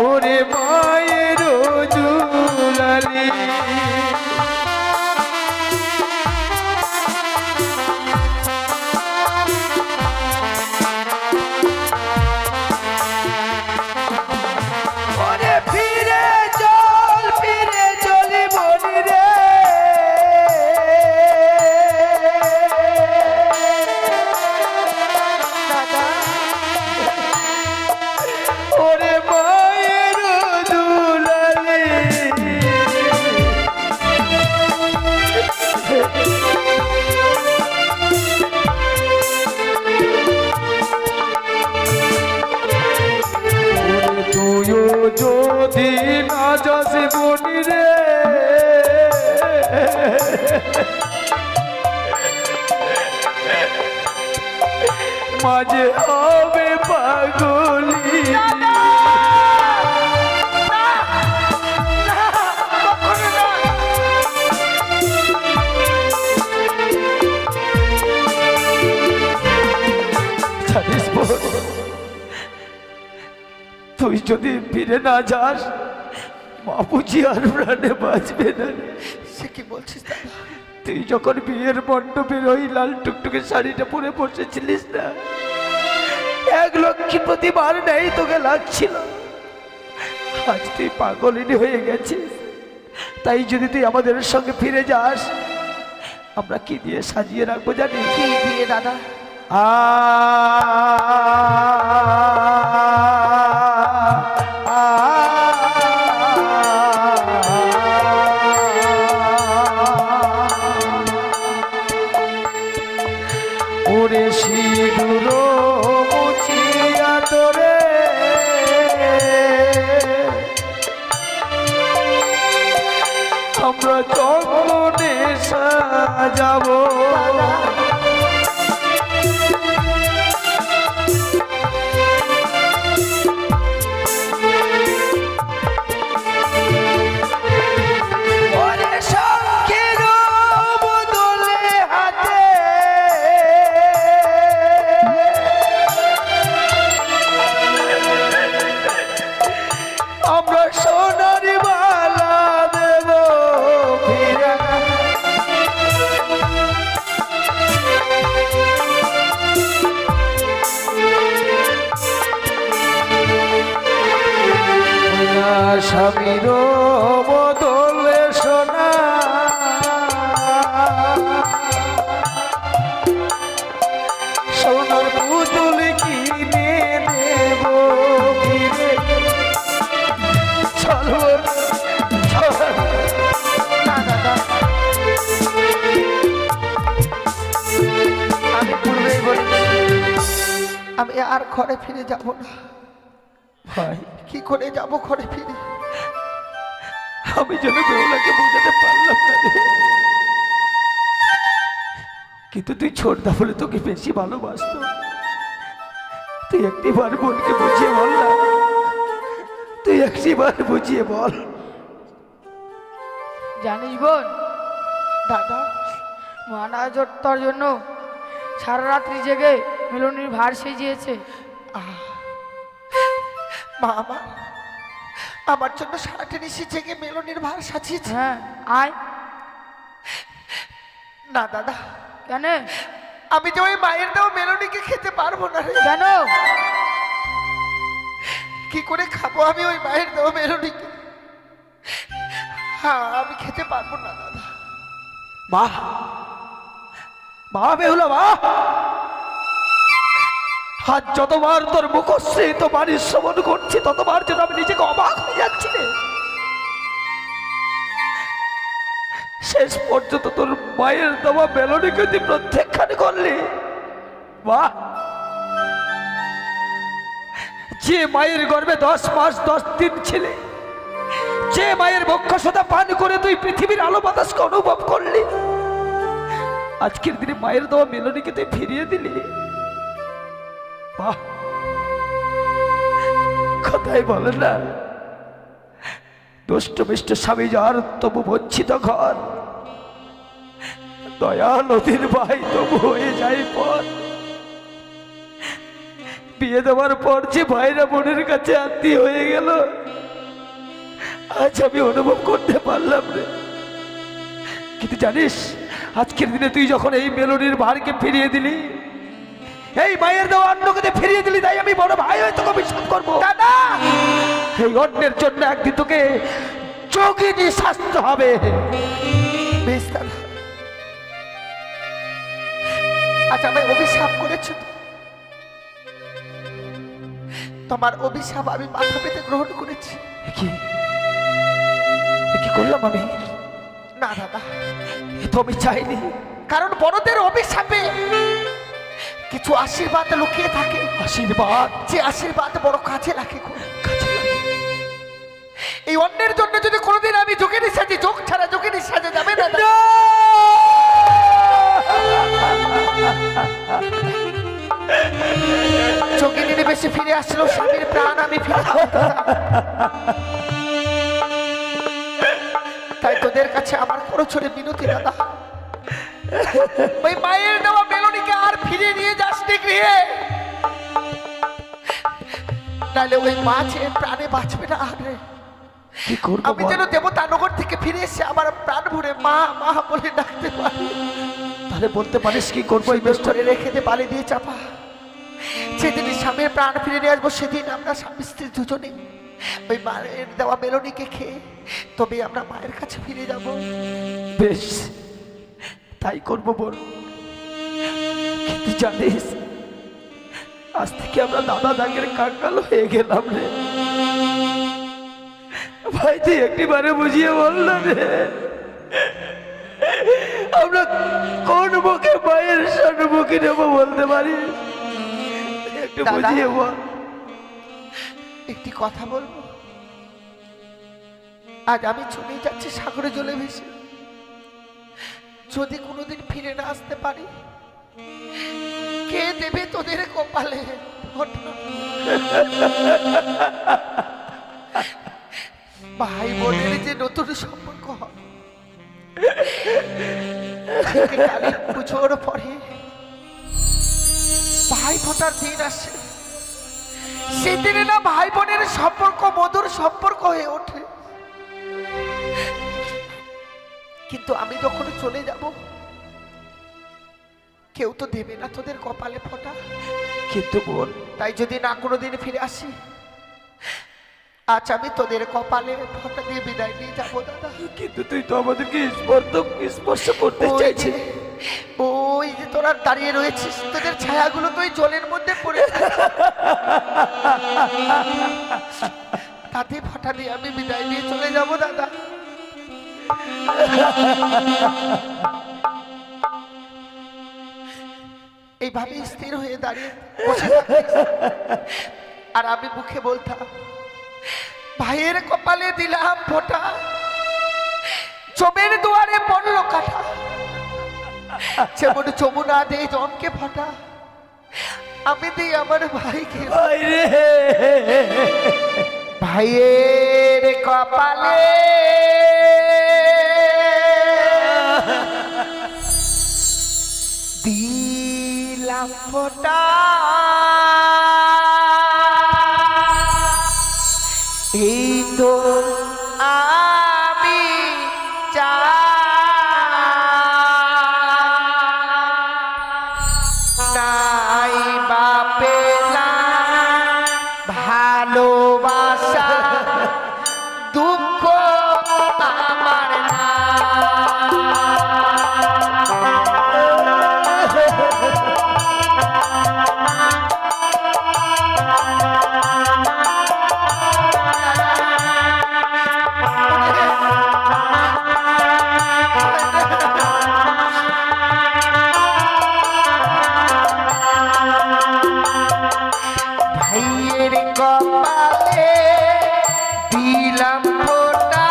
ওরে মায়ের দুলালি। ওরে ফিরে চল বলি রে, মাঝে হবে পাগলি জানিস বোন, তুই যদি ফিরে না যাস বাপুজি আর প্রাণে বাঁচবে না রে। সে কি বলছিস দাদা? তুই যখন বিয়ের মণ্ডপের ওই লাল টুকটুকে শাড়িটা পরে বসেছিলিস না, এক লক্ষ্মী প্রতিবার নেই তোকে লাগছিল। আজ তুই পাগলিনী হয়ে গেছিস, তাই যদি তুই আমাদের সঙ্গে ফিরে যাস আমরা কি দিয়ে সাজিয়ে রাখবো জানিস? কি দিয়ে দাদা? ওরে সিঁদুর মুছিয়া তোরে আমরা চন্দনে সাজাবো। ওরে শঙ্খের বদলে হাতে আমরা সোনার মালা দেব ফিরে। স্বামীর বদলে সোনা সোনার পুতুল কিনে দেব ফিরে। চলো না দাদা, আমি পূর্বেই বলেছি আমি আর ঘরে ফিরে যাব না। ভাই, কি করে যাব ঘরে ফিরে? আমি যেন বেহুলাকে বোঝাতে পারলাম না রে। কিন্তু তুই ছোটদা বলে তোকে বেশি ভালোবাসত। তুই একটিবার বোনকে বুঝিয়ে বল না, তুই একটিবার বুঝিয়ে বল। জানিস বোন, দাদা, মহারাজ তোর জন্য সারা রাত্রি জেগে মেলনির ভার সেজিয়েছে। মা আমার জন্য সারাটা নিশি জেগে মেলনির ভার সাজিয়েছে। হ্যাঁ, আয়। না দাদা, কেন? আমি যে ওই মায়ের দেওয়া মেলনিকে খেতে পারবো না রে। কেন? কি করে খাবো আমি ওই মায়ের দেওয়া মেলনিকে? হ্যাঁ, আমি খেতে পারবো না দাদা। বাহ বাহ বেহুলা বাহ, আজ যতবার তোর মুখশ্রী তো বাড়ির শ্রবণ করছি ততবার যেন আমি নিজেকে অবাক হয়ে যাচ্ছি রে। শেষ পর্যন্ত তোর মায়ের দেওয়া মেলনিকে তুই প্রত্যাখ্যান করলি। বাহ, যে মায়ের গর্ভে 10 মাস 10 দিন ছিলে, যে মায়ের বক্ষসতা পান করে তুই পৃথিবীর আলো বাতাসকে অনুভব করলি, আজকের দিনে মায়ের দেওয়া মেলনিকে তুই ফিরিয়ে দিলি। বাহ, কথাই বলে না, দুষ্ট মিষ্ট স্বামী যার তবু বঞ্চিত ঘর, দয়া নদীর ভাই তবু হয়ে যায় পর। বিয়ে দেওয়ার পর যে ভাইরা বোনের কাছে আত্মীয় হয়ে গেল, আজ আমি অনুভব করতে পারলাম রে। কিন্তু জানিস, আজকের দিনে তুই যখন এই মেলনির ভারকে ফিরিয়ে দিলি, এই মায়ের দেওয়া অন্নকে ফিরিয়ে দিলি, তাই আমি বড় ভাই হয়ে তোকে বিশ্বাস করবো। দাদা, এই অন্যের জন্য একদিন তোকে যোগিনী শাস্তি হবে। বেশ দাদা, আজ আমায় অভিশাপ করেছো তো? তোমার অভিশাপ আমি মাথা পেতে গ্রহণ করেছি। কি কি করলাম আমি? না দাদা, এ তো আমি চাইনি। কারণ বড়দের অভিশাপে কিছু আশীর্বাদ লুকিয়ে থাকে। আশীর্বাদ? যে আশীর্বাদ বড় কাজে লাগে গো। কাজে লাগে। এই অন্যের জন্য যদি কোনোদিন আমি যোগিনী সাজি, যোগ ছাড়া যোগিনী সাজে যাবে না দাদা। যোগিনীর বেশি ফিরে আসলো স্বামীর প্রাণ আমি ফিরে পাবো দাদা। তাই তোদের কাছে আমার করছরে বিনতি দাদা, ওই মায়ের দেওয়া মেলনিকে আর ফিরে নিয়ে যাস নি গৃহে, নাহলে ওই মা যে প্রাণে বাঁচবে না। আর রে, কি করবো আমি বল? যেন দেবতানগর থেকে ফিরে এসে আমার প্রাণ ভরে মা মা বলে ডাকতে পারি। তাহলে বলতে পারিস কি করবো? এই বেশ বেশ করে রেখে দে পালে দিয়ে চাপা। যেদিন স্বামীর প্রাণ ফিরে নিয়ে আসবো সেদিন আমরা স্বামী স্ত্রী দুজনে ওই মায়ের দেওয়া মেলনিকে খেয়ে তবে আমরা মায়ের কাছে ফিরে যাব। বেশ, তাই করবো বল। কিন্তু জানিস, আজ থেকে আমরা দাদা দাগের কাঙ্গাল হয়ে গেলাম রে। ভাই তুই একটিবারে বুঝিয়ে বল না রে, আমরা কোন মুখে মায়ের সম্মুখে নেবো বলতে পারিস? একটু দাদা। বুঝিয়ে বল। একটি কথা বলবো, আজ আমি চলে যাচ্ছি সাগরে জলে ভেসে। যদি কোনোদিন ফিরে না আসতে পারি, কে দেবে তোদের কপালে ফোঁটা? ভাই বোনের যে নতুন সম্পর্ক হয়, কালী পুজোর পরে ভাই ফোঁটার দিন আসে, সেদিনে না ভাই বোনের সম্পর্ক মধুর সম্পর্ক হয়ে ওঠে। কিন্তু আমি যখন চলে যাব, কেউ তো দেবে না তোদের কপালে ফোঁটা। কিন্তু বল, তাই যদি না কোনোদিন ফিরে আসি, আজ আমি তোদের কপালে ফোঁটা দিয়ে বিদায় নিয়ে যাবো দাদা। কিন্তু তুই তো আমাদেরকে স্পর্শ করতে ওই চাইছিস। যে- ওই যে তোরা দাঁড়িয়ে রয়েছিস, তোদের ছায়াগুলো তো ওই জলের মধ্যে পড়ে থাকে। তাতে ফোঁটা দিয়ে আমি বিদায় নিয়ে চলে যাব দাদা। এইভাবে স্থির হয়ে দাঁড়িয়ে বসে থাকিস। আর আমি মুখে বলতাম, ভাইয়ের কপালে দিলাম ফোঁটা, চোমের দুয়ারে পড়লো কাঠা, যেমন যমুনা দে জমকে ফোঁটা, আমি দিই আমার ভাইকে। ভাই রে, ভাইয়ের কপালে দিলাম ফোঁটা, এই তো আমি নাই বা পেলাম ভালোবাসা, দুঃখ আমার না। ভাইয়ের কপালে দিলাম ফোঁটা,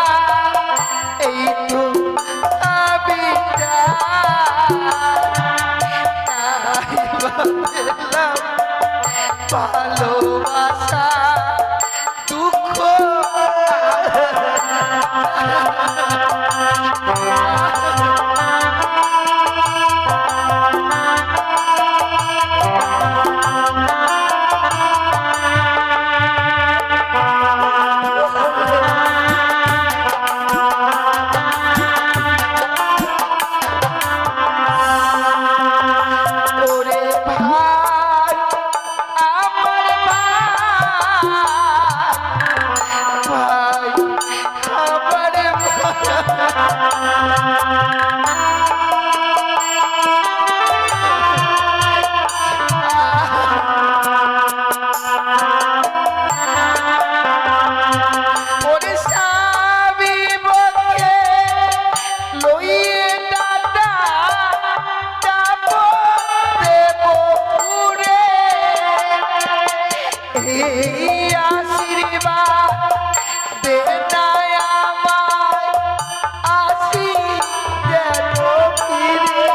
এই তো আমি পেলাম ভালোবাসা, দুঃখ ওরে ভাই, আমার ভাই, আমার ওরে স্বামী বকে লইয়ে দাদা যাব দেব পুরে, এই আশীর্বাদ দে না আমায়, আসি যেন ফিরে।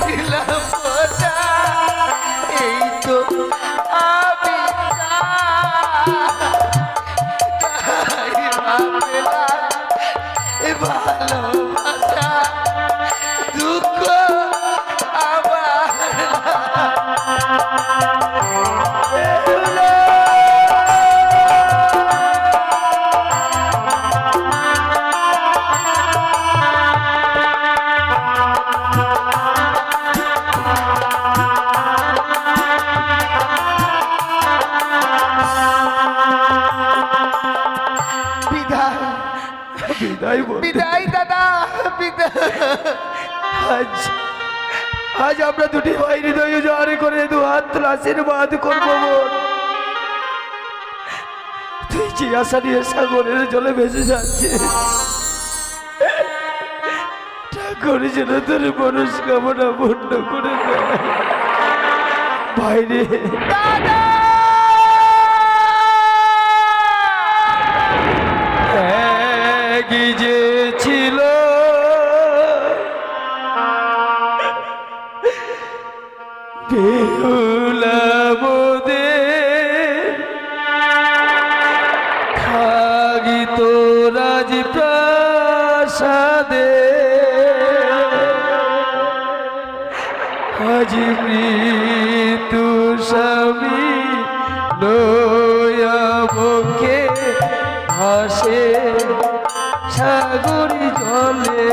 দিলাম কথা, এই তো আমি ভালোবাসা দুঃখ আমার বিদায় বিদায় বলতে বিদায় দাদা বিদায়। আজ আজ আমরা দুটি ভাই হৃদয় জোয়ার করে দু হাত তুলে আশীর্বাদ করবো বোন। তুই যে আশা নিয়ে সাগরের জলে ভেসে যাচ্ছিস, ঠাকুর যেন তোর মনস্কামনা পূর্ণ করে দেয়। ভাইরে একই যে ছিল বেহুলা মোদের থাকি তোরাজ প্রাসাদে, আজ মৃত্যু স্বামী লয়া মুখে ভাসে সাগরী জলে।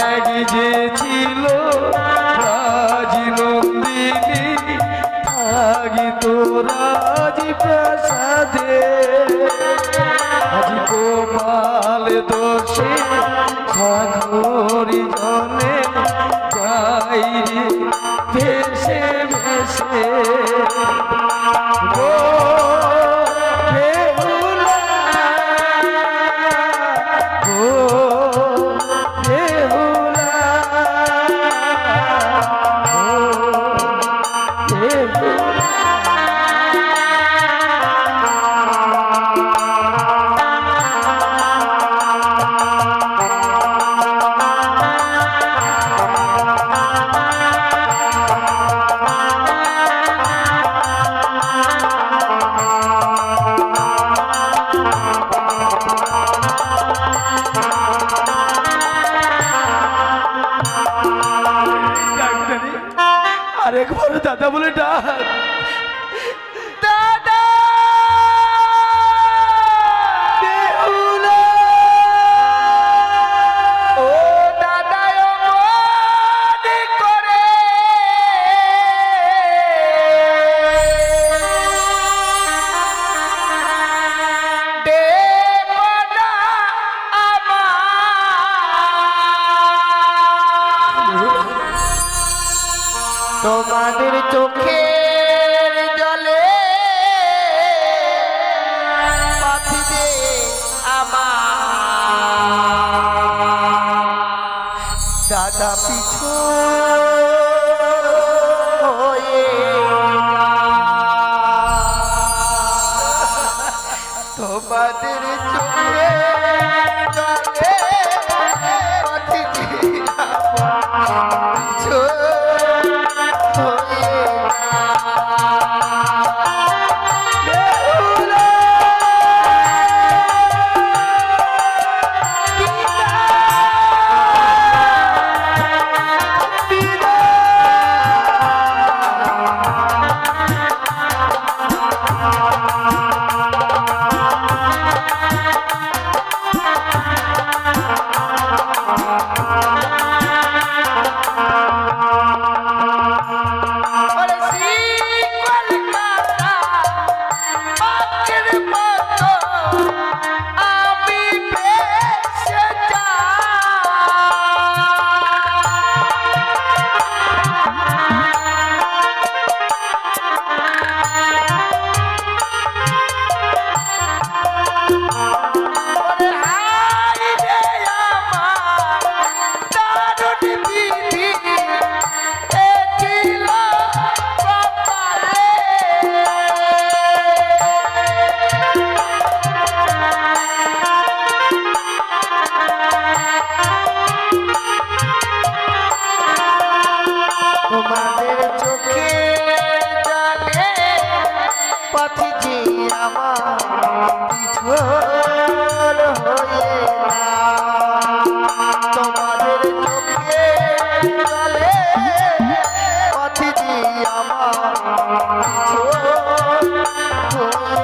এক যে ছিল রাজনন্দিনী থাকি তোরাজ প্রাসাদে, আজ গোপাল দোষে সাগরী জলে যাই ভেসে ভেসে গো বেহুলা, গো বেহুলা, গো বেহুলা। ডাক্তারি আরেকবার দাদা বলে ডাক। দাদা বেহুলা, ও দাদা মনে করে দেখো না আমার, তোমাদের চোখের জলে পাঠিয়ে আমার দাদা পিছু হয়ে তোমাদের চোখের জলে পাঠিয়ে আমার পিছু আমার পিছন হয়ে না। তোমাদের চোখে জলে পথ দিয়ে আমার পিছন হয়ে